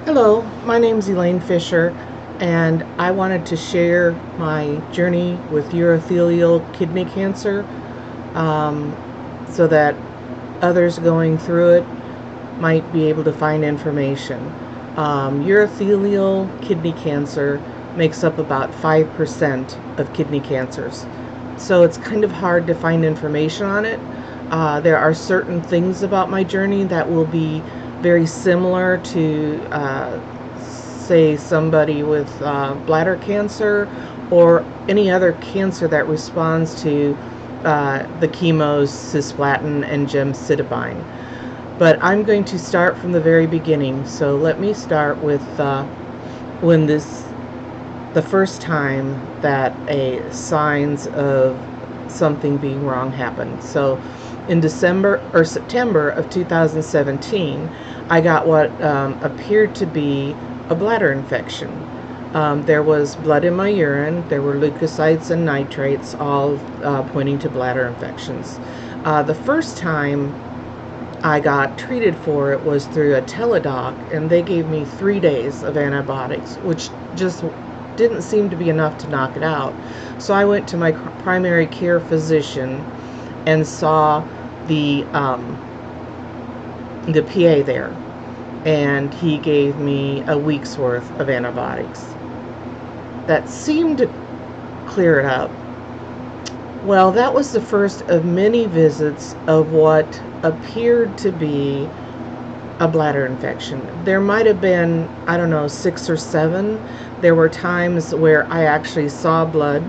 Hello, my name's Elaine Fisher, and I wanted to share my journey with urothelial kidney cancer um, so that others going through it might be able to find information. Urothelial kidney cancer makes up about 5% of kidney cancers, so it's kind of hard to find information on it. There are certain things about my journey that will be very similar to, say, somebody with bladder cancer or any other cancer that responds to the chemos cisplatin and gemcitabine. But I'm going to start from the very beginning. So let me start with when the first time that a signs of something being wrong happened. So in December or September of 2017, I got what appeared to be a bladder infection. There was blood in my urine. There were leukocytes and nitrates, all pointing to bladder infections. The first time I got treated for it was through a teledoc, and they gave me 3 days of antibiotics, which just didn't seem to be enough to knock it out. So I went to my primary care physician and saw the PA there, and he gave me a week's worth of antibiotics. That seemed to clear it up. Well, that was the first of many visits of what appeared to be a bladder infection. There might have been, I don't know, 6 or 7. There were times where I actually saw blood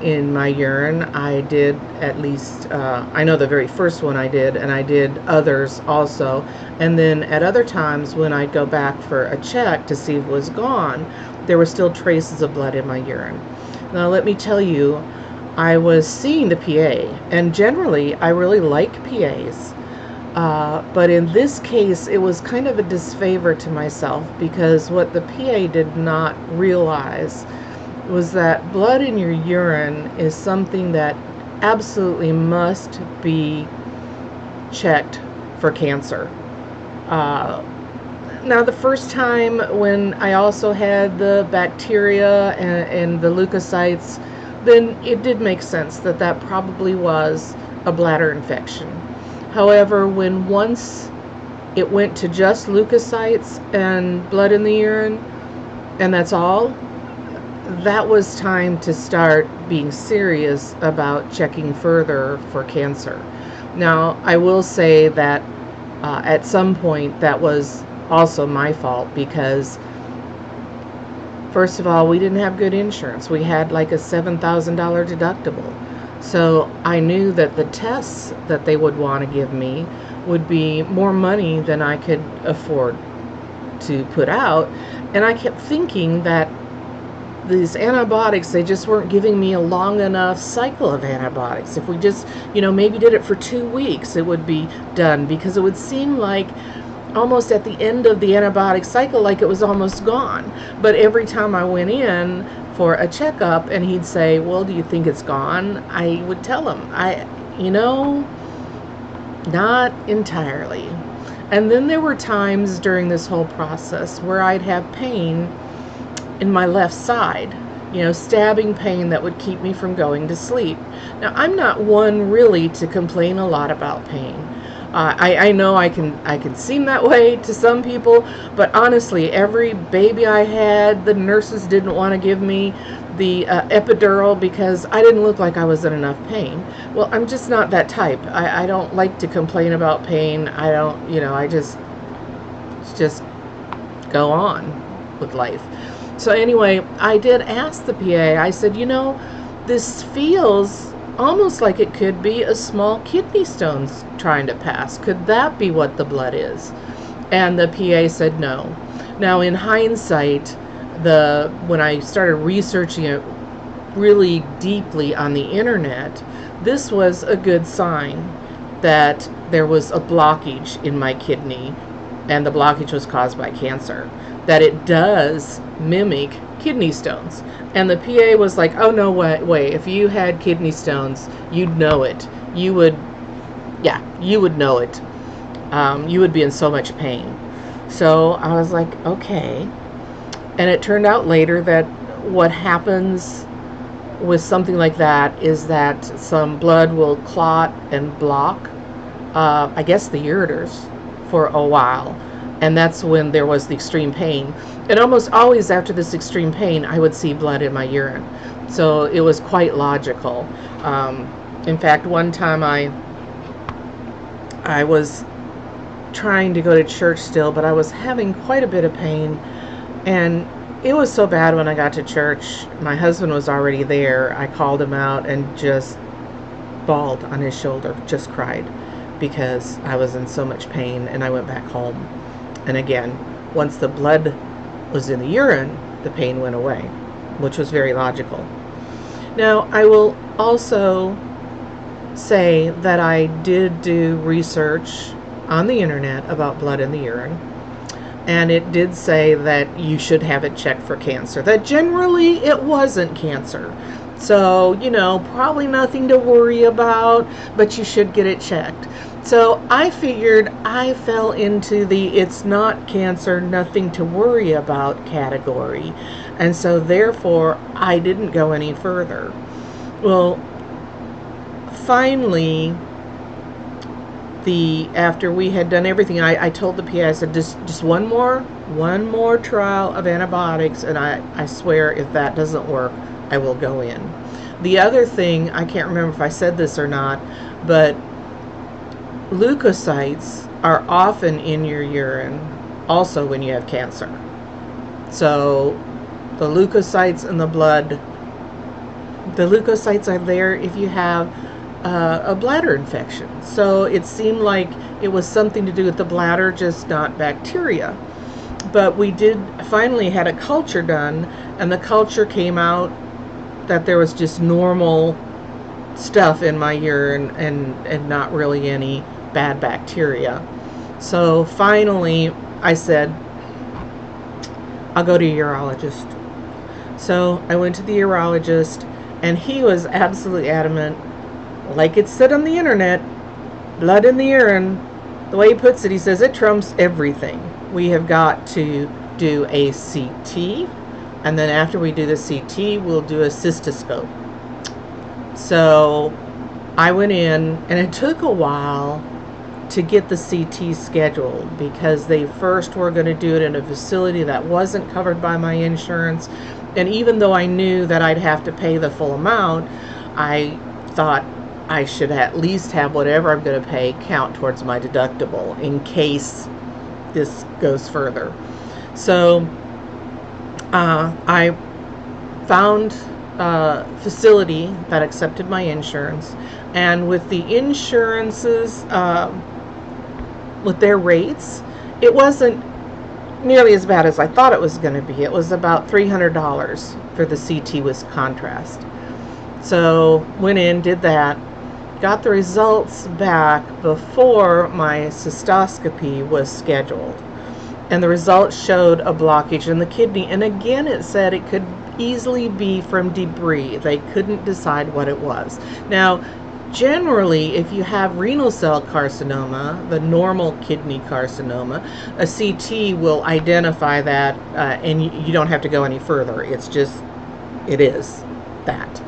in my urine. I did at least, I know the very first one I did, and I did others also. And then at other times when I'd go back for a check to see if it was gone, there were still traces of blood in my urine. Now let me tell you, I was seeing the PA, and generally I really like PAs. But in this case, it was kind of a disfavor to myself, because what the PA did not realize was that blood in your urine is something that absolutely must be checked for cancer. Now, the first time when I also had the bacteria and the leukocytes, then it did make sense that that probably was a bladder infection. However, when once it went to just leukocytes and blood in the urine, and that's all, that was time to start being serious about checking further for cancer. Now, I will say that at some point that was also my fault, because first of all, we didn't have good insurance. We had like a $7,000 deductible. So I knew that the tests that they would want to give me would be more money than I could afford to put out. And I kept thinking that these antibiotics, they just weren't giving me a long enough cycle of antibiotics. If we just, maybe did it for 2 weeks, it would be done, because it would seem like almost at the end of the antibiotic cycle, like it was almost gone. But every time I went in for a checkup and he'd say, well, do you think it's gone? I would tell him, not entirely. And then there were times during this whole process where I'd have pain in my left side, stabbing pain that would keep me from going to sleep. Now, I'm not one really to complain a lot about pain. I know I can seem that way to some people, but honestly, every baby I had, the nurses didn't want to give me the epidural because I didn't look like I was in enough pain. Well, I'm just not that type. I don't like to complain about pain. I don't, I just go on with life. So anyway, I did ask the PA, I said, this feels almost like it could be a small kidney stones trying to pass. Could that be what the blood is? And the PA said no. Now, in hindsight, when I started researching it really deeply on the internet, this was a good sign that there was a blockage in my kidney, and the blockage was caused by cancer, that it does mimic kidney stones. And the PA was like, oh, no way, if you had kidney stones, you'd know it. You would know it. You would be in so much pain. So I was like, okay. And it turned out later that what happens with something like that is that some blood will clot and block, I guess, the ureters for a while. And that's when there was the extreme pain. And almost always after this extreme pain, I would see blood in my urine. So it was quite logical. In fact, one time I was trying to go to church still, but I was having quite a bit of pain. And it was so bad when I got to church. My husband was already there. I called him out and just bawled on his shoulder, just cried because I was in so much pain, and I went back home. And again, once the blood was in the urine, the pain went away, which was very logical. Now, I will also say that I did do research on the internet about blood in the urine, and it did say that you should have it checked for cancer, that generally it wasn't cancer. So, probably nothing to worry about, but you should get it checked. So I figured I fell into the it's not cancer, nothing to worry about category. And so therefore I didn't go any further. Well, finally, after we had done everything, I told the PI, I said, just one more trial of antibiotics, and I swear if that doesn't work, I will go in. The other thing, I can't remember if I said this or not, but leukocytes are often in your urine also when you have cancer. So the leukocytes in the blood, the leukocytes are there if you have a bladder infection. So it seemed like it was something to do with the bladder, just not bacteria. But we did finally had a culture done, and the culture came out that there was just normal stuff in my urine and not really any bad bacteria. So finally I said, I'll go to a urologist. So I went to the urologist, and he was absolutely adamant, like it said on the internet, blood in the urine. The way he puts it, he says it trumps everything. We have got to do a CT, and then after we do the CT, we'll do a cystoscope. So I went in, and it took a while to get the CT scheduled because they first were going to do it in a facility that wasn't covered by my insurance. And even though I knew that I'd have to pay the full amount, I thought I should at least have whatever I'm going to pay count towards my deductible in case this goes further. So I found a facility that accepted my insurance, and with the insurances, with their rates, it wasn't nearly as bad as I thought it was going to be. It was about $300 for the CT with contrast. So went in, did that, got the results back before my cystoscopy was scheduled, and the results showed a blockage in the kidney. And again, it said it could easily be from debris. They couldn't decide what it was. Now, generally, if you have renal cell carcinoma, the normal kidney carcinoma, a CT will identify that, and you don't have to go any further. It's just, it is that.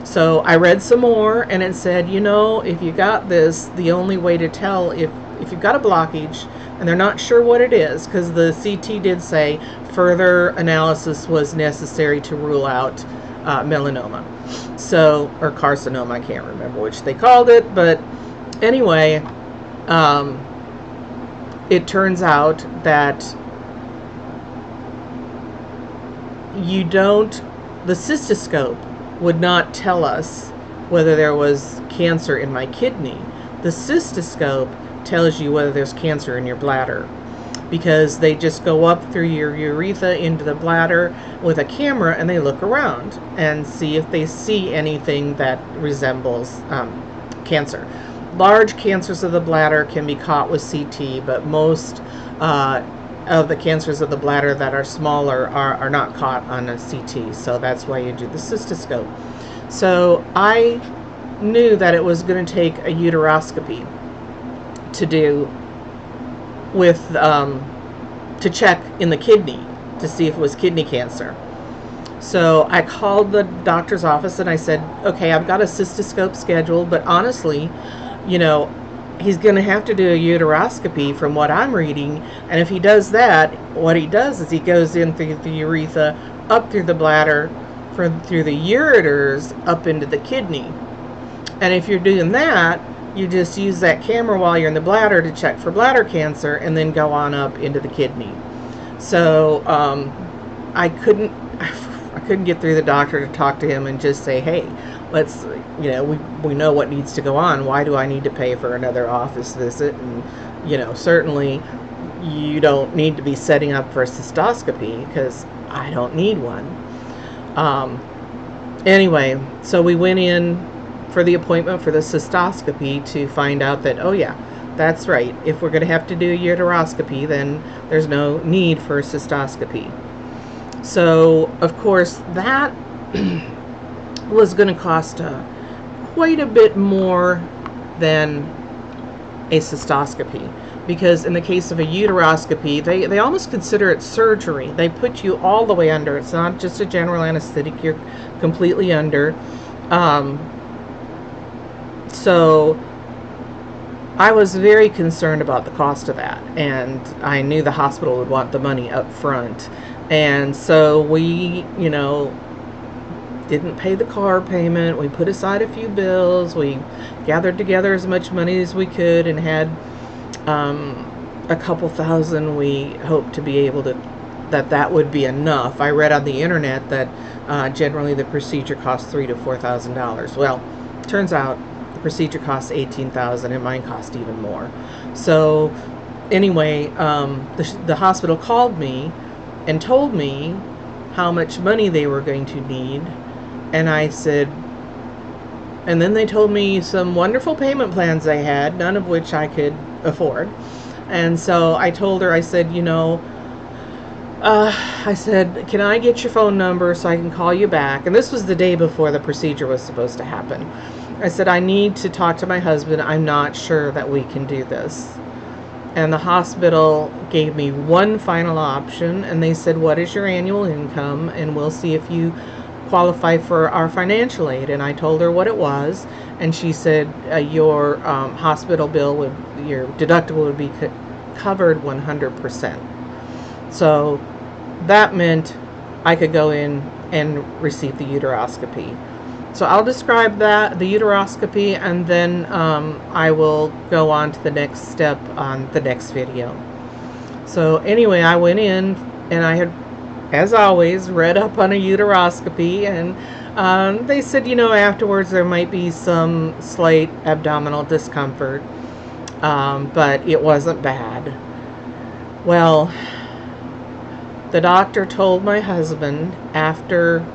So I read some more, and it said, if you got this, the only way to tell if you've got a blockage, and they're not sure what it is, because the CT did say further analysis was necessary to rule out melanoma. So, or carcinoma, I can't remember which they called it, but anyway, it turns out that the cystoscope would not tell us whether there was cancer in my kidney. The cystoscope tells you whether there's cancer in your bladder, because they just go up through your urethra into the bladder with a camera, and they look around and see if they see anything that resembles cancer. Large cancers of the bladder can be caught with CT, but most of the cancers of the bladder that are smaller are not caught on a CT, so that's why you do the cystoscope. So I knew that it was going to take a ureteroscopy to do with to check in the kidney to see if it was kidney cancer. So I called the doctor's office and I said, okay, I've got a cystoscope scheduled, but honestly, you know, he's going to have to do a ureteroscopy from what I'm reading. And if he does that, what he does is he goes in through the urethra, up through the bladder, through the ureters, up into the kidney. And if you're doing that, you just use that camera while you're in the bladder to check for bladder cancer and then go on up into the kidney. So I couldn't get through the doctor to talk to him and just say, hey, let's, you know, we know what needs to go on. Why do I need to pay for another office visit? And, you know, certainly you don't need to be setting up for a cystoscopy because I don't need one. Anyway, so we went in for the appointment for the cystoscopy to find out that, oh yeah, that's right. If we're going to have to do a ureteroscopy, then there's no need for a cystoscopy. So, of course, that was going to cost quite a bit more than a cystoscopy. Because in the case of a uteroscopy, they almost consider it surgery. They put you all the way under. It's not just a general anesthetic. You're completely under. So I was very concerned about the cost of that, and I knew the hospital would want the money up front. And so we, you know, didn't pay the car payment. We put aside a few bills. We gathered together as much money as we could and had a couple thousand. We hoped to be able to, that would be enough. I read on the internet that generally the procedure costs $3,000 to $4,000. Well, turns out the procedure costs $18,000 and mine cost even more. So anyway, the hospital called me and told me how much money they were going to need. And I said, and then they told me some wonderful payment plans they had, none of which I could afford. And so I told her, I said, you know, I said, can I get your phone number so I can call you back? And this was the day before the procedure was supposed to happen. I said, I need to talk to my husband. I'm not sure that we can do this. And the hospital gave me one final option, and they said, what is your annual income? And we'll see if you qualify for our financial aid. And I told her what it was, and she said, your hospital bill your deductible would be covered 100%. So that meant I could go in and receive the uteroscopy. So I'll describe that, the uteroscopy, and then I will go on to the next step on the next video. So anyway, I went in and I had, as always, read up on a uteroscopy, and they said, you know, afterwards there might be some slight abdominal discomfort, but it wasn't bad. Well, the doctor told my husband after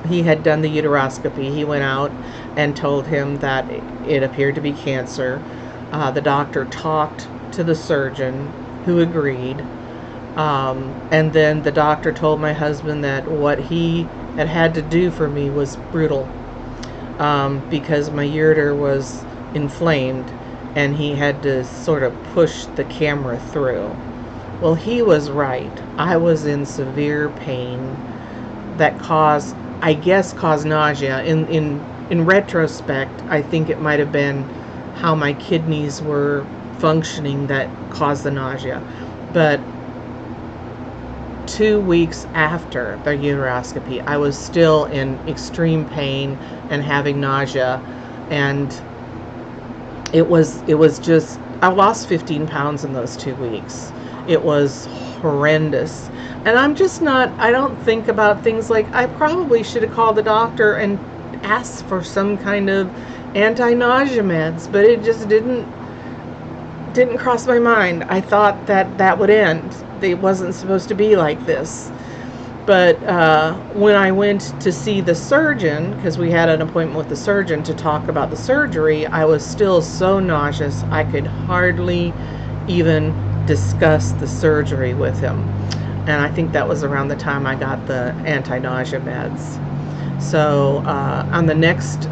he had done the uteroscopy, he went out and told him that it appeared to be cancer. The doctor talked to the surgeon, who agreed. And then the doctor told my husband that what he had to do for me was brutal, because my ureter was inflamed and he had to sort of push the camera through. Well, he was right. I was in severe pain that caused nausea. In retrospect, I think it might have been how my kidneys were functioning that caused the nausea. But 2 weeks after the uteroscopy, I was still in extreme pain and having nausea, and it was just, I lost 15 pounds in those 2 weeks. It was horrendous. And I'm just not, I don't think about things like, I probably should have called the doctor and asked for some kind of anti-nausea meds, but it just didn't cross my mind. I thought that would end. It wasn't supposed to be like this. But when I went to see the surgeon, because we had an appointment with the surgeon to talk about the surgery, I was still so nauseous I could hardly even discuss the surgery with him. And I think that was around the time I got the anti-nausea meds. So on the next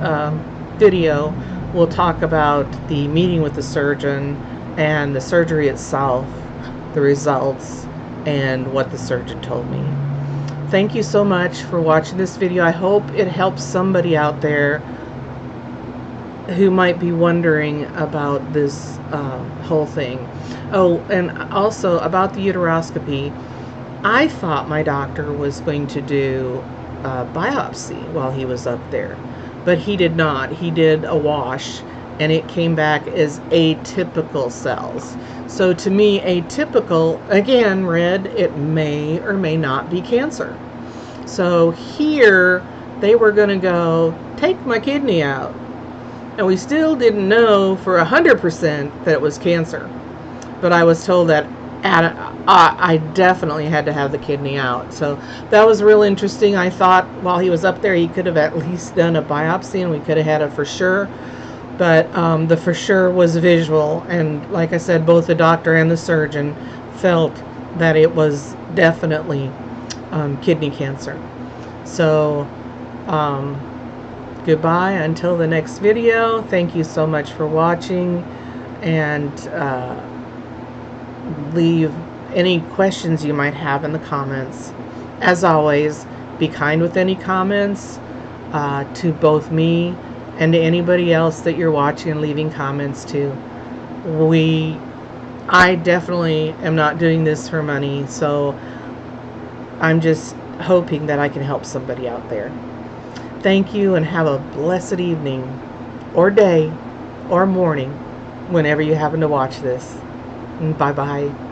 video, we'll talk about the meeting with the surgeon and the surgery itself, the results, and what the surgeon told me. Thank you so much for watching this video. I hope it helps somebody out there who might be wondering about this whole thing. Oh, and also about the uteroscopy, I thought my doctor was going to do a biopsy while he was up there, but he did not. He did a wash, and it came back as atypical cells. So to me, atypical, again, read, it may or may not be cancer. So here, they were going to go, take my kidney out. And we still didn't know for 100% that it was cancer. But I was told that I definitely had to have the kidney out. So that was real interesting. I thought while he was up there, he could have at least done a biopsy and we could have had a for sure. But the for sure was visual. And like I said, both the doctor and the surgeon felt that it was definitely kidney cancer. So goodbye until the next video. Thank you so much for watching, and leave any questions you might have in the comments. As always, be kind with any comments to both me and to anybody else that you're watching and leaving comments to. I definitely am not doing this for money, so I'm just hoping that I can help somebody out there. Thank you, and have a blessed evening, or day, or morning, whenever you happen to watch this. Bye-bye.